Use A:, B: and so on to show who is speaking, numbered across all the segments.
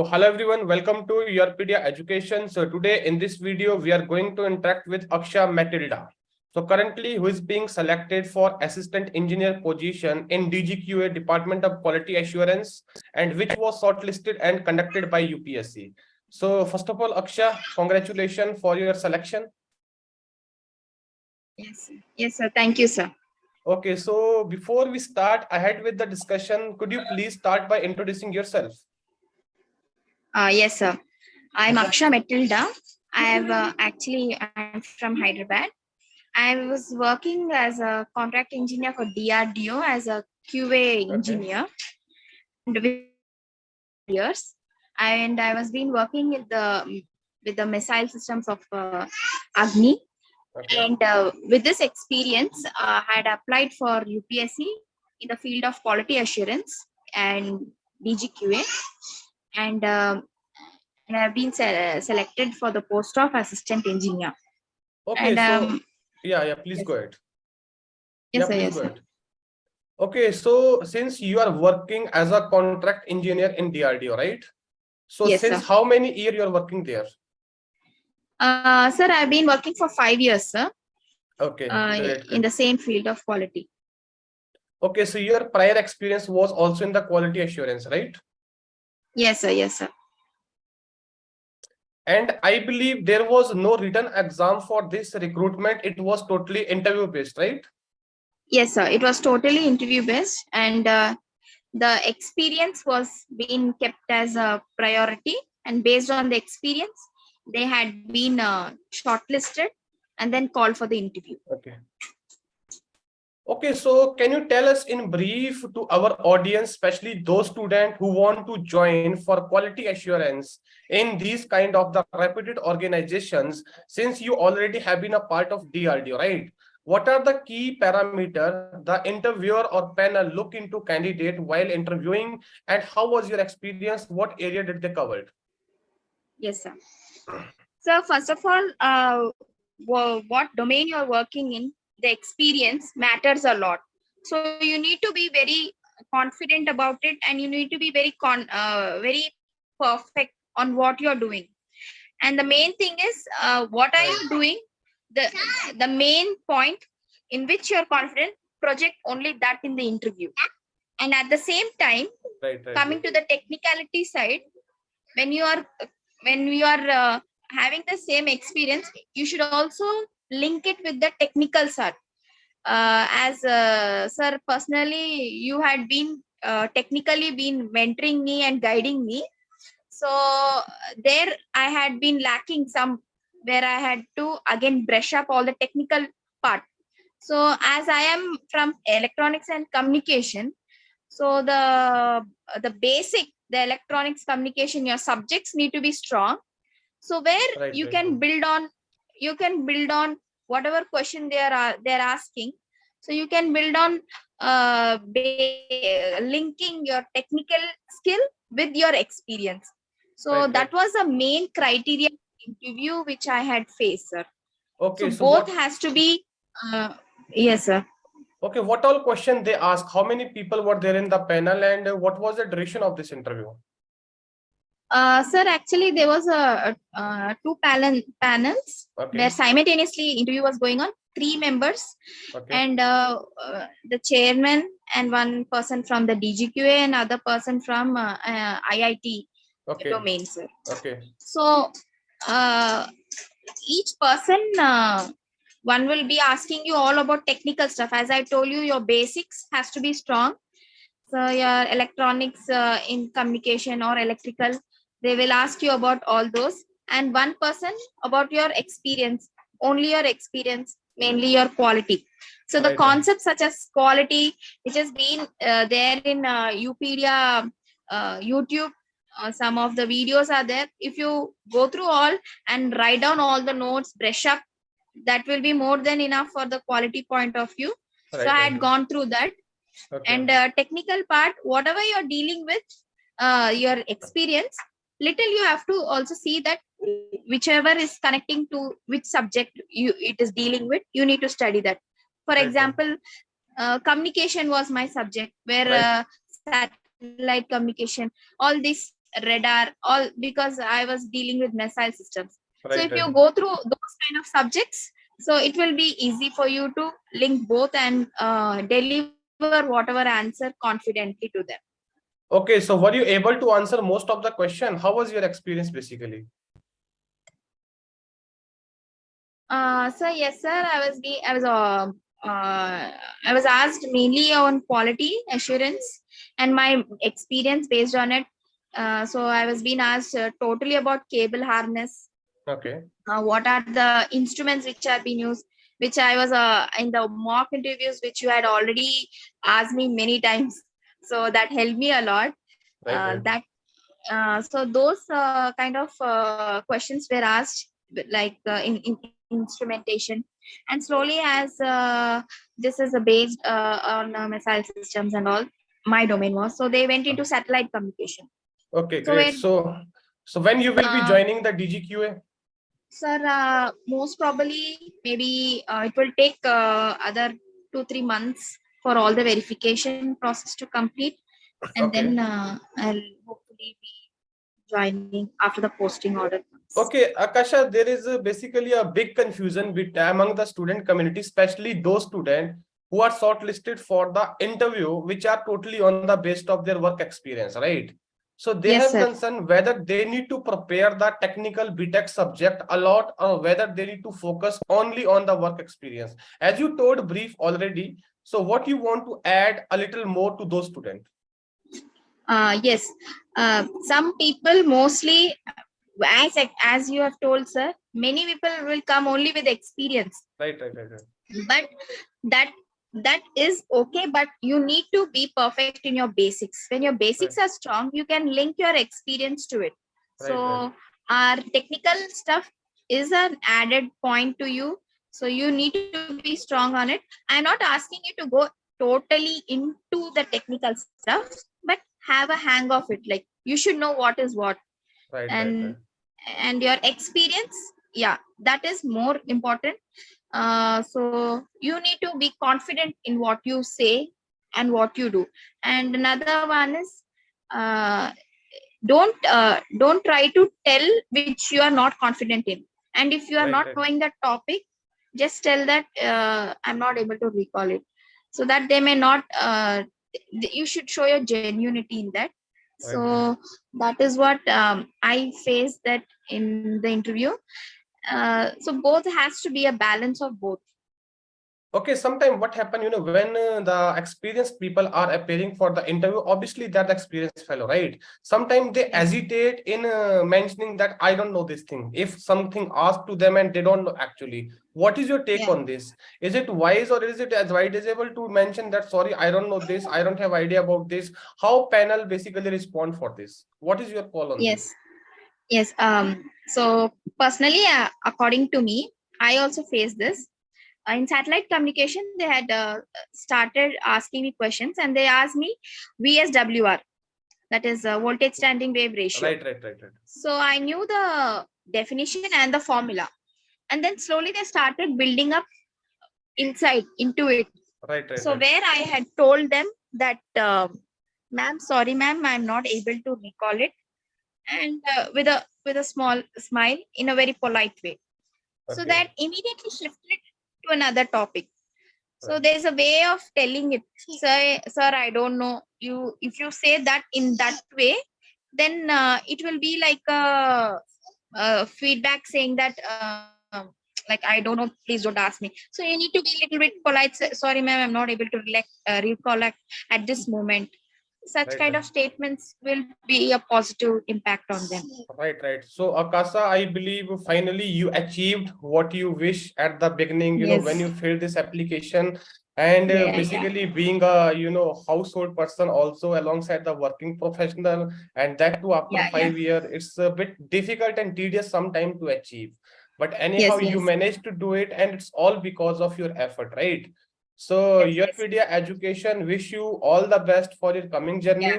A: So hello everyone, welcome to YourPedia Education. So today in this video, we are going to interact with Aksha Metilda. So currently who is being selected for assistant engineer position in DGQA Department of Quality Assurance and which was shortlisted and conducted by UPSC. So first of all, Aksha, congratulations for your selection.
B: Yes, sir. Thank you, sir.
A: Okay, so before we start ahead with the discussion, could you please start by introducing yourself?
B: Yes, sir. I'm Aksha Metilda. I'm from Hyderabad. I was working as a contract engineer for DRDO as a QA engineer with years, and I was been working with the missile systems of Agni. And with this experience, I had applied for UPSC in the field of quality assurance and DGQA, and I've been selected for the post of assistant engineer.
A: Okay,
B: and,
A: so please
B: yes.
A: go ahead.
B: Yes, sir,
A: Please
B: yes,
A: go
B: sir.
A: ahead. Okay, so since you are working as a contract engineer in DRDO, right? So
B: Yes,
A: since
B: sir.
A: how many years you are working there?
B: Sir, I've been working for 5 years, sir.
A: Okay, great.
B: In the same field of quality.
A: Okay, so your prior experience was also in the quality assurance, right?
B: Yes, sir, yes, sir.
A: And I believe there was no written exam for this recruitment. It was totally interview based, right?
B: Yes, sir. It was totally interview based, and the experience was being kept as a priority, and based on the experience, they had been shortlisted and then called for the interview.
A: Okay. Okay, so can you tell us in brief to our audience, especially those students who want to join for quality assurance in these kind of the reputed organizations, since you already have been a part of DRDO, right? What are the key parameters the interviewer or panel look into candidate while interviewing, and how was your experience? What area did they cover?
B: Yes, sir. So first of all, what domain you're working in, the experience matters a lot. So you need to be very confident about it, and you need to be very perfect on what you're doing. And the main thing is, what are you doing? The main point in which you're confident, project only that in the interview. And at the same time, coming to the technicality side, when you are having the same experience, you should also link it with the technical side. As sir, personally, you had been technically been mentoring me and guiding me. So there I had been lacking some, where I had to again brush up all the technical part. So as I am from electronics and communication, so the basic, the electronics communication, your subjects need to be strong. So where you can build on whatever question they're asking. So you can build on linking your technical skill with your experience. So that was the main criteria interview which I had faced, sir.
A: Okay,
B: so both has to be yes, sir.
A: Okay, what all question they ask? How many people were there in the panel, and what was the duration of this interview?
B: Sir, actually, there was two panels where simultaneously interview was going on. 3 members, and the chairman and one person from the DGQA and other person from IIT domain, sir. So each person, one will be asking you all about technical stuff. As I told you, your basics has to be strong. So your electronics in communication or electrical, they will ask you about all those, and one person about your experience, only your experience, mainly your quality. So the concepts such as quality, which has been there in UPedia YouTube, some of the videos are there. If you go through all and write down all the notes, brush up, that will be more than enough for the quality point of view. So I had gone through that. And technical part, whatever you're dealing with, your experience, little you have to also see that whichever is connecting to which subject it is dealing with, you need to study that. For example, communication was my subject, where satellite communication, all these radar, all because I was dealing with missile systems. So
A: Right,
B: if
A: right.
B: you go through those kind of subjects, so it will be easy for you to link both and deliver whatever answer confidently to them.
A: Okay, so were you able to answer most of the question? How was your experience basically?
B: So yes, sir. I was asked mainly on quality assurance and my experience based on it. So I was being asked totally about cable harness.
A: Okay,
B: What are the instruments which are being used? Which I was in the mock interviews, which you had already asked me many times. So that helped me a lot.
A: right, right.
B: That so those kind of questions were asked, like in instrumentation, and slowly as this is based on missile systems and all, my domain was, so they went into satellite communication.
A: Okay,
B: So
A: great.
B: where
A: So when you will be
B: uh,
A: joining the DGQA?
B: sir, most probably maybe it will take other 2-3 months for all the verification process to complete, and then
A: Okay.
B: I'll hopefully be joining after the posting order comes.
A: Okay, Akasha, there is basically a big confusion among the student community, especially those students who are shortlisted for the interview, which are totally on the basis of their work experience, right? So they
B: Yes,
A: have
B: sir.
A: concern whether they need to prepare the technical BTech subject a lot or whether they need to focus only on the work experience. As you told brief already, so what you want to add a little more to those students?
B: Yes. Some people mostly, as you have told, sir, many people will come only with experience,
A: Right, right, right, right,
B: but that that is okay. But you need to be perfect in your basics. When your basics
A: right,
B: are strong, you can link your experience to it.
A: right, right,
B: So our technical stuff is an added point to you. So you need to be strong on it. I'm not asking you to go totally into the technical stuff, but have a hang of it. Like you should know what is what,
A: right, right,
B: and
A: right.
B: your experience, yeah, that is more important. So you need to be confident in what you say and what you do. And another one is, uh, don't try to tell which you are not confident in. And if you are
A: Right,
B: not
A: right.
B: knowing that topic, just tell that I'm not able to recall it, so that they may not you should show your genuinity in that.
A: Right, right.
B: So that is what I faced that in the interview. So both has to be a balance of both.
A: Okay, sometimes what happen, when the experienced people are appearing for the interview, obviously they're the experienced fellow, right? Sometimes they
B: Yes.
A: hesitate in mentioning that I don't know this thing. If something asked to them and they don't know actually, what is your take
B: Yeah.
A: on this? Is it wise or is it as wise able to mention that, sorry, I don't know this, I don't have idea about this? How panel basically respond for this? What is your call on
B: Yes.
A: this?
B: Yes. So personally, according to me, I also face this. In satellite communication, they had started asking me questions, and they asked me VSWR, that is voltage standing wave ratio.
A: Right, right, right, right.
B: So I knew the definition and the formula, and then slowly they started building up inside into it.
A: Right, right,
B: So
A: right.
B: where I had told them that, ma'am, sorry, ma'am, I'm not able to recall it, and with a small smile in a very polite way. So
A: Okay.
B: that immediately shifted to another topic. So
A: Right,
B: there's a way of telling it, sir, I don't know. You, if you say that in that way, then it will be like feedback saying that, like, I don't know, please don't ask me. So you need to be a little bit polite. Sorry, ma'am, I'm not able to recollect at this moment. Such
A: right,
B: kind
A: right.
B: of statements will be a positive impact on them.
A: Right, right. So, Akasa, I believe finally you achieved what you wish at the beginning, when
B: Yes.
A: you filled this application. And
B: Yeah. Yeah.
A: basically being a, household person also alongside the working professional, and that too after
B: Yeah. Yeah.
A: 5 years, it's a bit difficult and tedious sometime to achieve. But anyhow,
B: Yes.
A: you
B: Yes.
A: managed to do it, and it's all because of your effort, right? So,
B: Yes.
A: your
B: Yes.
A: media education wish you all the best for your coming
B: Yeah.
A: journey.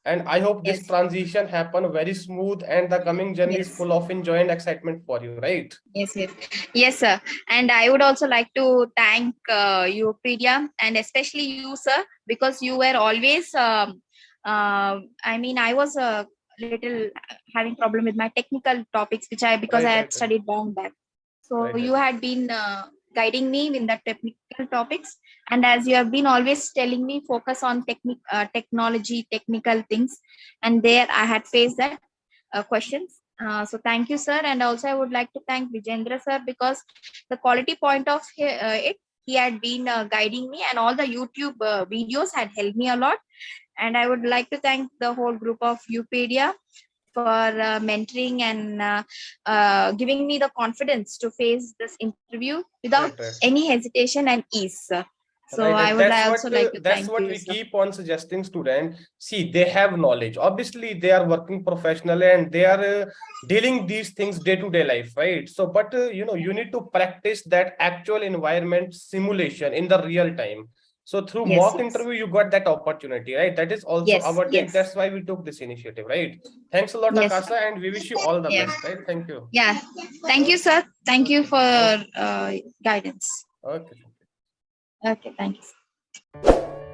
A: And I hope this
B: Yes.
A: transition happen very smooth and the coming journey is
B: Yes.
A: full of enjoy and excitement for you, right?
B: Yes, yes, yes, sir. And I would also like to thank YourPedia, and especially you, sir, because you were always. I mean, I was little having problem with my technical topics, which because I had studied long back. So you had been guiding me in the technical topics, and as you have been always telling me focus on technology, technical things, and there I had faced that questions. So thank you, sir. And also I would like to thank Vijendra, sir, because the quality point of it, he had been guiding me, and all the YouTube videos had helped me a lot. And I would like to thank the whole group of UPedia for mentoring and giving me the confidence to face this interview without any hesitation and ease, sir. So I would also like to
A: that's
B: thank
A: what
B: you,
A: we
B: sir.
A: keep on suggesting students. See, they have knowledge. Obviously, they are working professionally and they are dealing these things day-to-day life, right? So, but you need to practice that actual environment simulation in the real time. So through mock interview, you got that opportunity, right? That is also our take. That's why we took this initiative, right? Thanks a lot, Akasha, and we wish you all the best, right? Thank you.
B: Yeah. Thank you, sir. Thank you for guidance.
A: Okay.
B: Okay. Thank you.